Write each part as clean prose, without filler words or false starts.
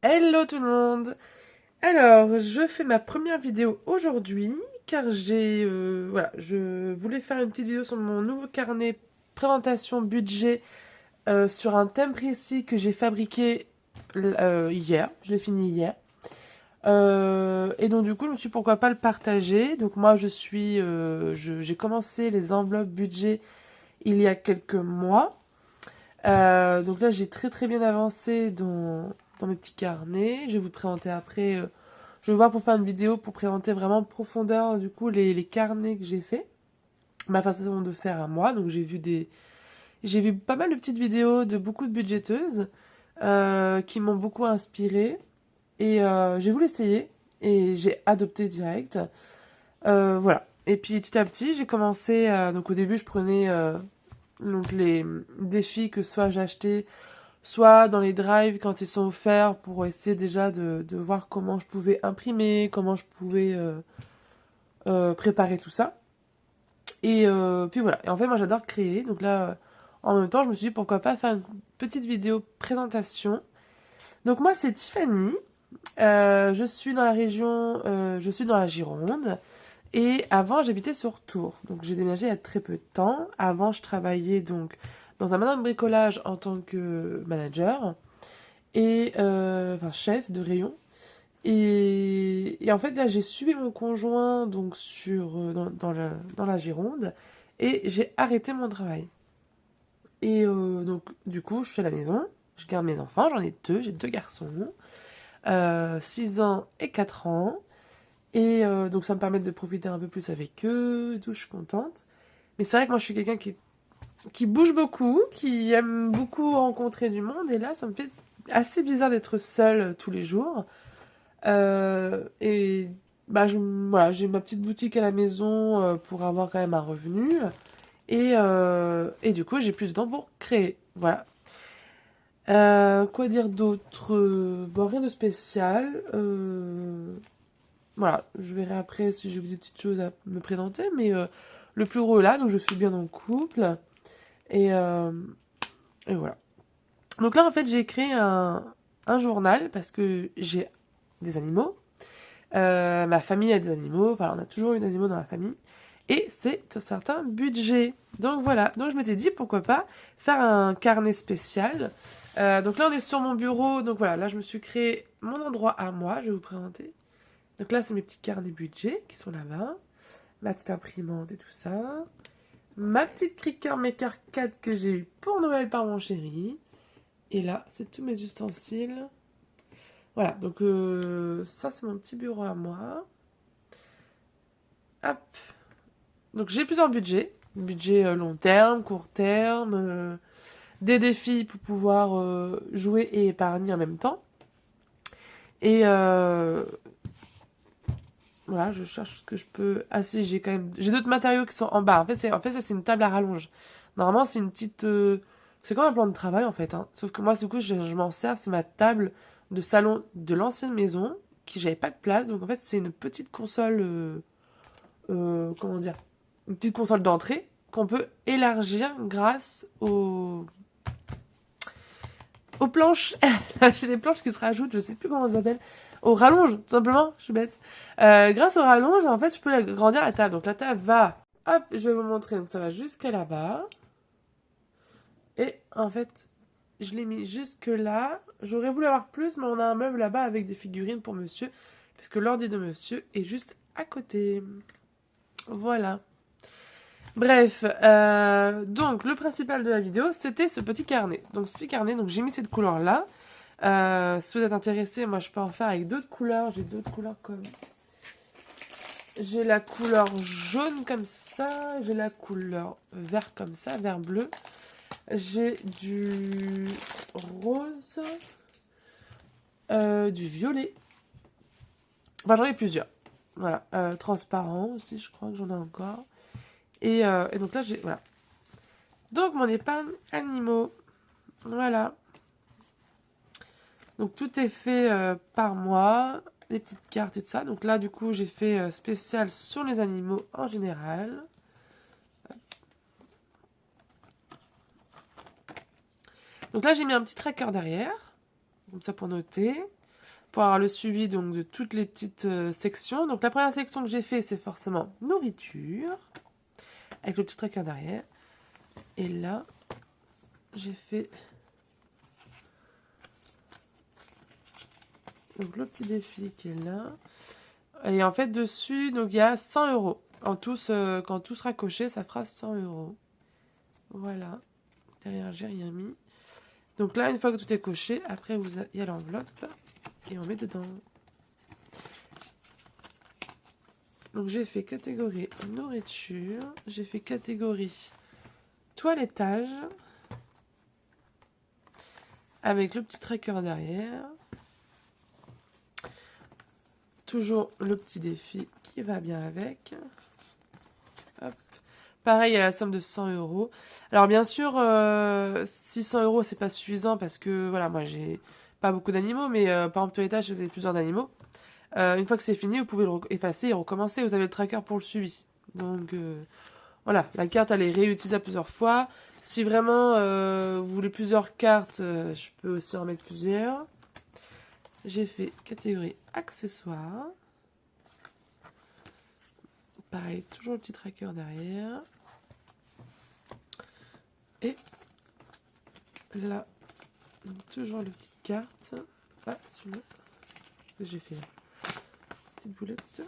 Hello tout le monde! Alors, je fais ma première vidéo aujourd'hui car voilà, je voulais faire une petite vidéo sur mon nouveau carnet présentation budget sur un thème précis que j'ai fabriqué hier. Je l'ai fini hier. Et donc du coup, je me suis dit, pourquoi pas le partager. Donc moi, j'ai commencé les enveloppes budget il y a quelques mois. Donc là, j'ai très très bien avancé dans mes petits carnets. Je vais vous présenter après. Je vais voir pour faire une vidéo pour présenter vraiment en profondeur du coup les carnets que j'ai fait. Ma façon de faire à moi. Donc j'ai vu pas mal de petites vidéos de beaucoup de budgéteuses qui m'ont beaucoup inspiré. Et j'ai voulu essayer et j'ai adopté direct. Voilà. Et puis petit à petit, j'ai commencé. Donc au début, je prenais donc les défis que soit j'achetais soit dans les drives quand ils sont offerts pour essayer déjà de voir comment je pouvais imprimer, comment je pouvais préparer tout ça. Et puis voilà. Et en fait, moi j'adore créer. Donc là, en même temps, je me suis dit pourquoi pas faire une petite vidéo présentation. Donc moi, c'est Tiffany. Je suis dans la région, je suis dans la Gironde. Et avant, j'habitais sur Tours. Donc j'ai déménagé il y a très peu de temps. Avant, je travaillais donc dans un magasin de bricolage en tant que manager. Et enfin chef de rayon. Et en fait là j'ai suivi mon conjoint donc dans la Gironde et j'ai arrêté mon travail. Et donc du coup je suis à la maison, je garde mes enfants, j'en ai deux, j'ai deux garçons, 6 ans et 4 ans. Et donc ça me permet de profiter un peu plus avec eux, et tout, je suis contente. Mais c'est vrai que moi je suis quelqu'un qui bouge beaucoup, qui aime beaucoup rencontrer du monde, et là ça me fait assez bizarre d'être seule tous les jours. Et bah, voilà, j'ai ma petite boutique à la maison pour avoir quand même un revenu. Et du coup, j'ai plus de temps pour créer. Voilà. Quoi dire d'autre? Bon, rien de spécial. Voilà, je verrai après si j'ai des petites choses à me présenter. Mais le plus gros est là, donc je suis bien en couple. Et, euh, et voilà. Donc là, en fait, j'ai créé un journal parce que j'ai des animaux. Ma famille a des animaux, enfin on a toujours eu des animaux dans la famille. Et c'est un certain budget. Donc voilà, donc je m'étais dit pourquoi pas faire un carnet spécial. Donc là on est sur mon bureau, donc voilà, là je me suis créé mon endroit à moi, je vais vous présenter. Donc là c'est mes petits carnets budget qui sont là-bas. Ma petite imprimante et tout ça. Ma petite Cricut Maker 4 que j'ai eu pour Noël par mon chéri. Et là c'est tous mes ustensiles. Voilà, donc ça c'est mon petit bureau à moi. Hop. Donc j'ai plusieurs budgets. Budget long terme, court terme, des défis pour pouvoir jouer et épargner en même temps. Et voilà, je cherche ce que je peux. Ah si, j'ai quand même. J'ai d'autres matériaux qui sont en bas. En fait ça c'est une table à rallonge. Normalement c'est une petite. C'est comme un plan de travail en fait. Hein. Sauf que moi du coup je m'en sers. C'est ma table de salon de l'ancienne maison qui j'avais pas de place. Donc en fait c'est une petite console. Comment dire, une petite console d'entrée qu'on peut élargir grâce aux planches. J'ai des planches qui se rajoutent, je sais plus comment ça s'appelle. Aux rallonges, tout simplement, je suis bête. Grâce aux rallonges, en fait, je peux agrandir la table. Donc la table va, hop, je vais vous montrer. Donc ça va jusqu'à là-bas. Et en fait, je l'ai mis jusque là. J'aurais voulu avoir plus, mais on a un meuble là-bas avec des figurines pour monsieur. Parce que l'ordi de monsieur est juste à côté. Voilà. Bref, donc le principal de la vidéo, c'était ce petit carnet. Donc ce petit carnet, donc j'ai mis cette couleur-là. Si vous êtes intéressé, moi je peux en faire avec d'autres couleurs. J'ai d'autres couleurs comme... J'ai la couleur jaune comme ça, j'ai la couleur vert comme ça, vert bleu. J'ai du rose, du violet. Enfin j'en ai plusieurs. Voilà, transparent aussi, je crois que j'en ai encore. Et donc là, j'ai... Voilà. Donc mon épargne animaux. Voilà. Donc tout est fait par mois, les petites cartes et tout ça. Donc là du coup j'ai fait spécial sur les animaux en général. Donc là j'ai mis un petit tracker derrière, comme ça pour noter. pour avoir le suivi donc de toutes les petites sections. Donc la première section que j'ai fait, c'est forcément nourriture, avec le petit tracker derrière. Et là, j'ai fait donc le petit défi qui est là. Et en fait, dessus, donc il y a 100 euros. En tous, quand tout sera coché, ça fera 100 euros. Voilà. Derrière, j'ai rien mis. Donc là, une fois que tout est coché, après, il y a l'enveloppe. Et on met dedans. Donc j'ai fait catégorie nourriture. J'ai fait catégorie toilettage. Avec le petit tracker derrière. Toujours le petit défi qui va bien avec. Hop. Pareil, il y a la somme de 100 euros. Alors bien sûr, 600 euros, c'est pas suffisant parce que, voilà, moi j'ai pas beaucoup d'animaux, mais par exemple, toilettage, si vous avez plusieurs d'animaux, une fois que c'est fini, vous pouvez le effacer et recommencer. Vous avez le tracker pour le suivi. Donc voilà, la carte, elle est réutilisable plusieurs fois. Si vraiment vous voulez plusieurs cartes, je peux aussi en mettre plusieurs. J'ai fait catégorie accessoires. Pareil, toujours le petit tracker derrière. Et là, donc toujours la petite carte. Ah, celui-là. Que j'ai fait là. Petite boulette.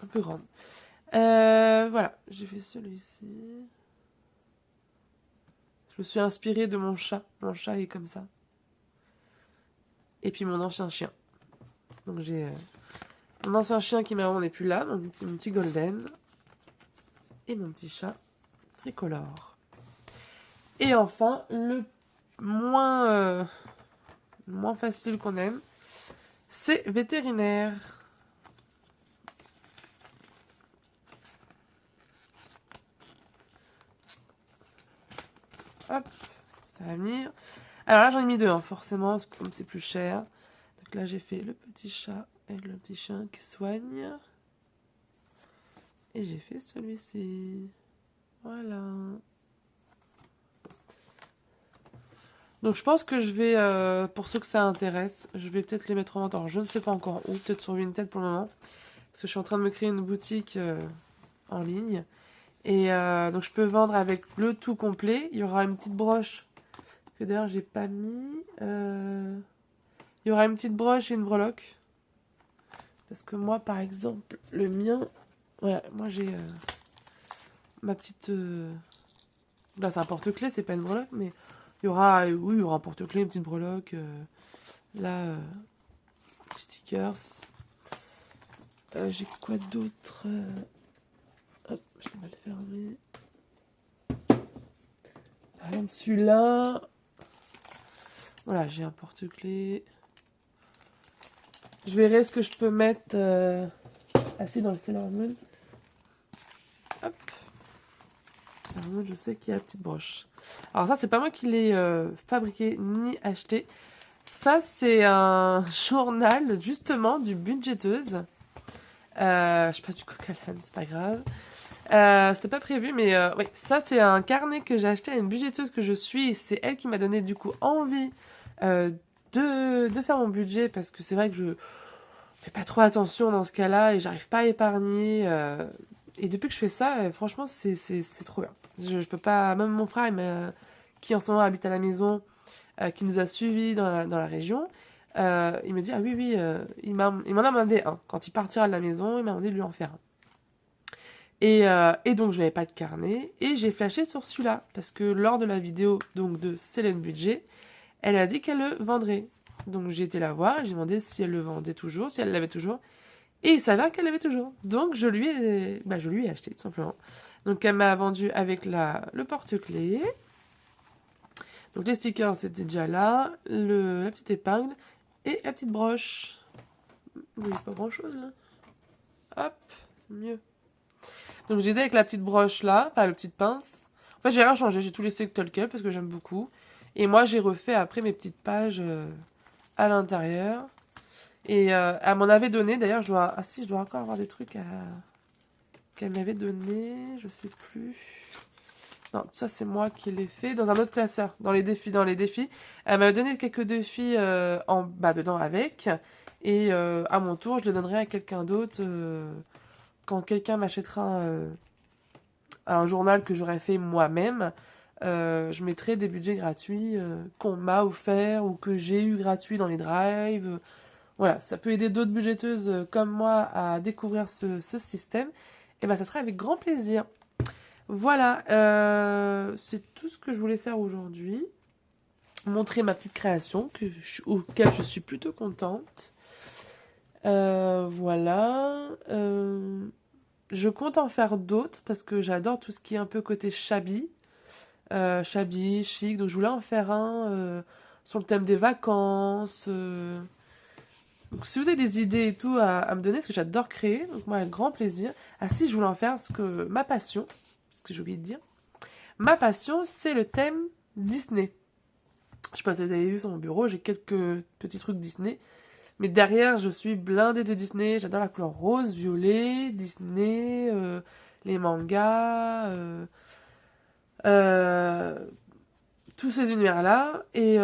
Un peu grande. Voilà, j'ai fait celui-ci. Je me suis inspirée de mon chat. Mon chat est comme ça. Et puis mon ancien chien. Donc j'ai mon ancien chien qui maintenant n'est plus là. Donc mon petit golden. Et mon petit chat tricolore. Et enfin, le moins facile qu'on aime, c'est vétérinaire. Hop, ça va venir. Alors là, j'en ai mis deux, hein, forcément, parce que comme c'est plus cher. Donc là, j'ai fait le petit chat et le petit chien qui soigne. Et j'ai fait celui-ci. Voilà. Donc je pense que je vais, pour ceux que ça intéresse, je vais peut-être les mettre en vente. Alors je ne sais pas encore où, peut-être sur Vinted pour le moment. Parce que je suis en train de me créer une boutique en ligne. Et donc je peux vendre avec le tout complet. Il y aura une petite broche que d'ailleurs j'ai pas mis. Il y aura une petite broche et une breloque. Parce que moi par exemple, le mien, voilà, moi j'ai ma petite... Là c'est un porte-clés, c'est pas une breloque, mais il y aura, oui, il y aura un porte-clés, une petite breloque. Là, petits stickers. J'ai quoi d'autre hop, je l'ai mal fermé. Par exemple, celui-là. Voilà, j'ai un porte-clés. Je verrai ce que je peux mettre assis dans le Sailor Moon. Hop. Sailor Moon, je sais qu'il y a la petite broche. Alors ça, c'est pas moi qui l'ai fabriqué ni acheté. Ça, c'est un journal, justement, du budgéteuse. Je passe du coq à l'âne, c'est pas grave. C'était pas prévu, mais oui, ça c'est un carnet que j'ai acheté à une budgéteuse que je suis. C'est elle qui m'a donné du coup envie de faire mon budget parce que c'est vrai que je fais pas trop attention dans ce cas-là et j'arrive pas à épargner. Et depuis que je fais ça, franchement, c'est trop bien. Je peux pas. Même mon frère, qui en ce moment habite à la maison, qui nous a suivis dans la région. Il me dit, ah oui, oui, il m'en a demandé un. Quand il partira de la maison, il m'a demandé de lui en faire un. Et donc, je n'avais pas de carnet. Et j'ai flashé sur celui-là. Parce que lors de la vidéo donc, de Célène Budget, elle a dit qu'elle le vendrait. Donc, j'ai été la voir. J'ai demandé si elle le vendait toujours, si elle l'avait toujours. Et il s'avère qu'elle l'avait toujours. Donc, je lui ai acheté, tout simplement. Donc, elle m'a vendu avec le porte-clés. Donc, les stickers, c'était déjà là. La petite épingle. Et la petite broche. Oui, pas grand-chose, là. Hop, mieux. Donc, je disais avec la petite broche là, enfin la petite pince. En fait, j'ai rien changé, j'ai tout laissé tel quel parce que j'aime beaucoup. Et moi, j'ai refait après mes petites pages à l'intérieur. Et elle m'en avait donné, d'ailleurs, ah si, je dois encore avoir des trucs qu'elle m'avait donné, je sais plus. Non, tout ça, c'est moi qui l'ai fait dans un autre classeur, dans les défis. Elle m'a donné quelques défis en bas dedans avec. Et à mon tour, je les donnerai à quelqu'un d'autre quand quelqu'un m'achètera un journal que j'aurais fait moi-même. Je mettrai des budgets gratuits qu'on m'a offert ou que j'ai eu gratuits dans les drives. Voilà, ça peut aider d'autres budgéteuses comme moi à découvrir ce système. Et ben, ça sera avec grand plaisir. Voilà, c'est tout ce que je voulais faire aujourd'hui. Montrer ma petite création auquel je suis plutôt contente. Voilà. Je compte en faire d'autres parce que j'adore tout ce qui est un peu côté shabby. Shabby, chic. Donc je voulais en faire un sur le thème des vacances. Donc si vous avez des idées et tout à me donner, parce que j'adore créer, donc moi avec grand plaisir. Ah si, je voulais en faire parce que ma passion, ce que j'ai oublié de dire, ma passion c'est le thème Disney. Je sais pas si vous avez vu sur mon bureau, j'ai quelques petits trucs Disney. Mais derrière, je suis blindée de Disney. J'adore la couleur rose, violet, Disney, les mangas, euh, tous ces univers-là. Et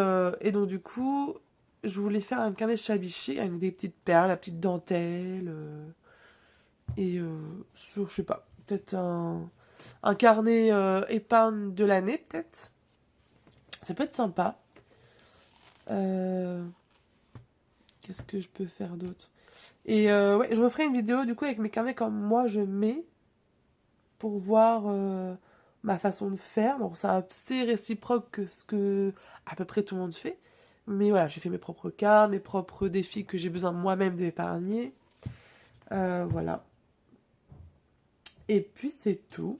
donc, du coup, je voulais faire un carnet chabiché avec des petites perles, la petite dentelle. Sur, je sais pas, peut-être un carnet épargne de l'année, peut-être. Ça peut être sympa. Qu'est-ce que je peux faire d'autre? Et ouais, je referai une vidéo du coup avec mes carnets comme moi je mets pour voir ma façon de faire. Bon, c'est assez réciproque que ce que à peu près tout le monde fait. Mais voilà, j'ai fait mes propres cartes, mes propres défis que j'ai besoin moi-même d'épargner. Voilà. Et puis c'est tout.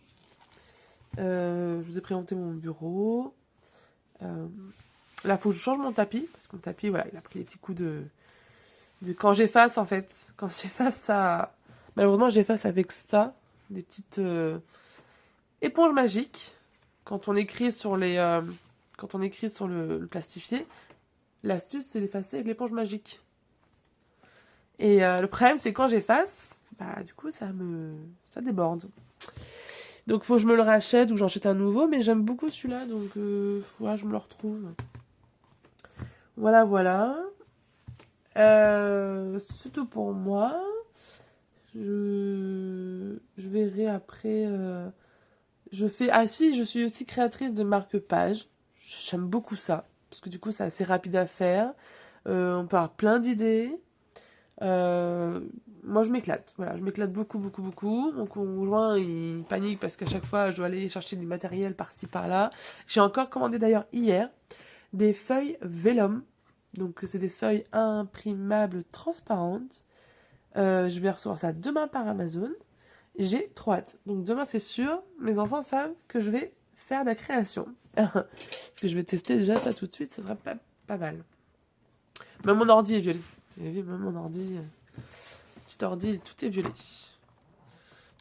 Je vous ai présenté mon bureau. Là, il faut que je change mon tapis. Parce que mon tapis, voilà, il a pris des petits coups de quand j'efface en fait. Quand j'efface ça. Malheureusement, j'efface avec ça. Des petites éponges magiques. Quand on écrit sur le plastifié, l'astuce c'est d'effacer avec l'éponge magique. Et le problème c'est quand j'efface, bah du coup ça déborde. Donc faut que je me le rachète ou j'en achète un nouveau, mais j'aime beaucoup celui-là, donc faudra que je me le retrouve. Voilà, voilà. C'est tout pour moi. Je verrai après. Ah si, je suis aussi créatrice de marque-page. J'aime beaucoup ça. Parce que du coup, c'est assez rapide à faire. On peut avoir plein d'idées. Moi, je m'éclate. Voilà, je m'éclate beaucoup, beaucoup, beaucoup. Mon conjoint, il panique parce qu'à chaque fois, je dois aller chercher du matériel par-ci, par-là. J'ai encore commandé d'ailleurs hier des feuilles vellum. Donc, c'est des feuilles imprimables transparentes. Je vais recevoir ça demain par Amazon. J'ai trop hâte. Donc demain, c'est sûr, mes enfants savent que je vais faire de la création. Parce que je vais tester déjà ça tout de suite, ça sera pas mal. Même mon ordi est violet. Vous avez vu, même mon ordi, petit ordi, tout est violet.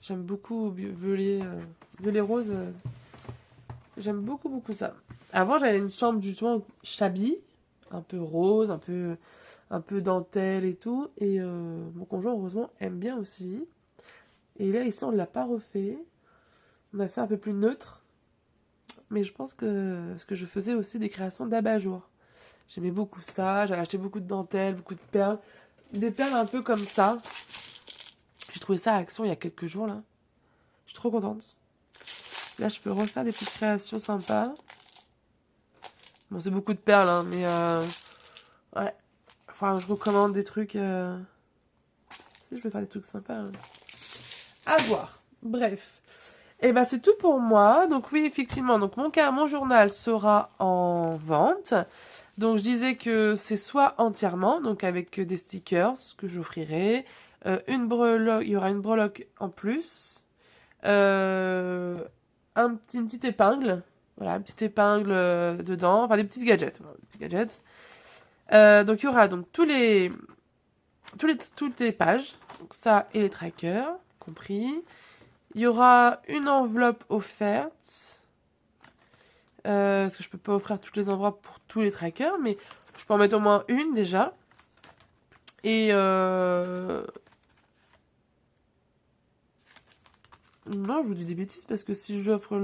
J'aime beaucoup violet rose. J'aime beaucoup, beaucoup ça. Avant, j'avais une chambre justement shabby, un peu rose, un peu dentelle et tout. Et mon conjoint, heureusement, aime bien aussi. Et là, ici, on ne l'a pas refait. On a fait un peu plus neutre. Mais je pense que ce que je faisais aussi des créations d'abat-jour. J'aimais beaucoup ça. J'avais acheté beaucoup de dentelles, beaucoup de perles. Des perles un peu comme ça. J'ai trouvé ça à Action il y a quelques jours, là. Je suis trop contente. Là, je peux refaire des petites créations sympas. Bon, c'est beaucoup de perles, hein, mais... ouais. Enfin, je recommande des trucs... Si, je peux faire des trucs sympas. Hein. À voir. Bref. Et ben c'est tout pour moi. Donc oui, effectivement, donc mon journal sera en vente. Donc je disais que c'est soit entièrement, donc avec des stickers que j'offrirai, une breloque, il y aura une breloque en plus, une petite épingle, voilà, une petite épingle dedans, enfin des petits gadgets, voilà, des petits gadgets. Donc il y aura donc toutes les pages, donc ça et les trackers compris. Il y aura une enveloppe offerte. Parce que je peux pas offrir toutes les enveloppes pour tous les trackers, mais je peux en mettre au moins une déjà. Et non, je vous dis des bêtises parce que si j'offre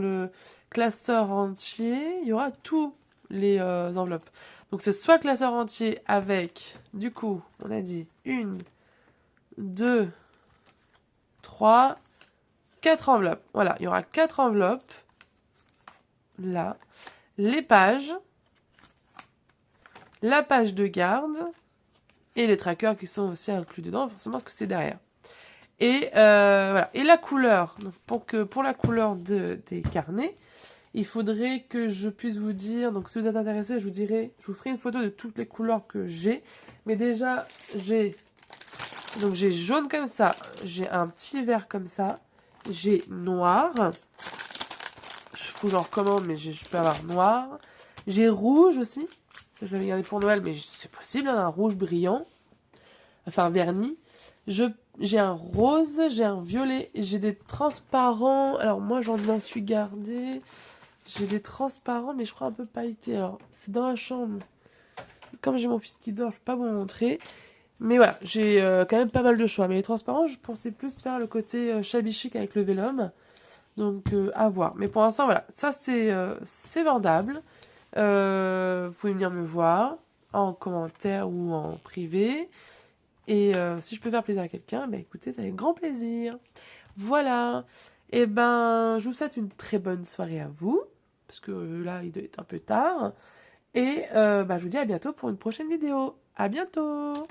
classeur entier, il y aura tous les enveloppes. Donc c'est soit classeur entier avec, du coup, on a dit 1, 2, 3, 4 enveloppes. Voilà, il y aura 4 enveloppes. Là. Les pages. La page de garde. Et les trackers qui sont aussi inclus dedans, forcément parce que c'est derrière. Et voilà. Et la couleur. Donc pour la couleur des carnets, il faudrait que je puisse vous dire. Donc si vous êtes intéressé, je vous ferai une photo de toutes les couleurs que j'ai. Mais déjà, j'ai jaune comme ça. J'ai un petit vert comme ça. J'ai noir. Faut que j'en recommande, mais je peux avoir noir. J'ai rouge aussi. Ça, je l'avais gardé pour Noël, mais c'est possible, hein, un rouge brillant. Enfin, vernis. J'ai un rose, j'ai un violet, j'ai des transparents. Alors, moi, j'en m'en suis gardé. J'ai des transparents, mais je crois un peu pailletés. Alors, c'est dans la chambre. Comme j'ai mon fils qui dort, je peux pas vous montrer. Mais voilà, j'ai quand même pas mal de choix. Mais les transparents, je pensais plus faire le côté shabby chic avec le vélum. Donc, à voir. Mais pour l'instant, voilà. Ça, c'est vendable. Vous pouvez venir me voir en commentaire ou en privé. Et si je peux faire plaisir à quelqu'un, bah écoutez, c'est avec grand plaisir. Voilà. Et ben, je vous souhaite une très bonne soirée à vous. Parce que là, il doit être un peu tard. Et bah, je vous dis à bientôt pour une prochaine vidéo. À bientôt!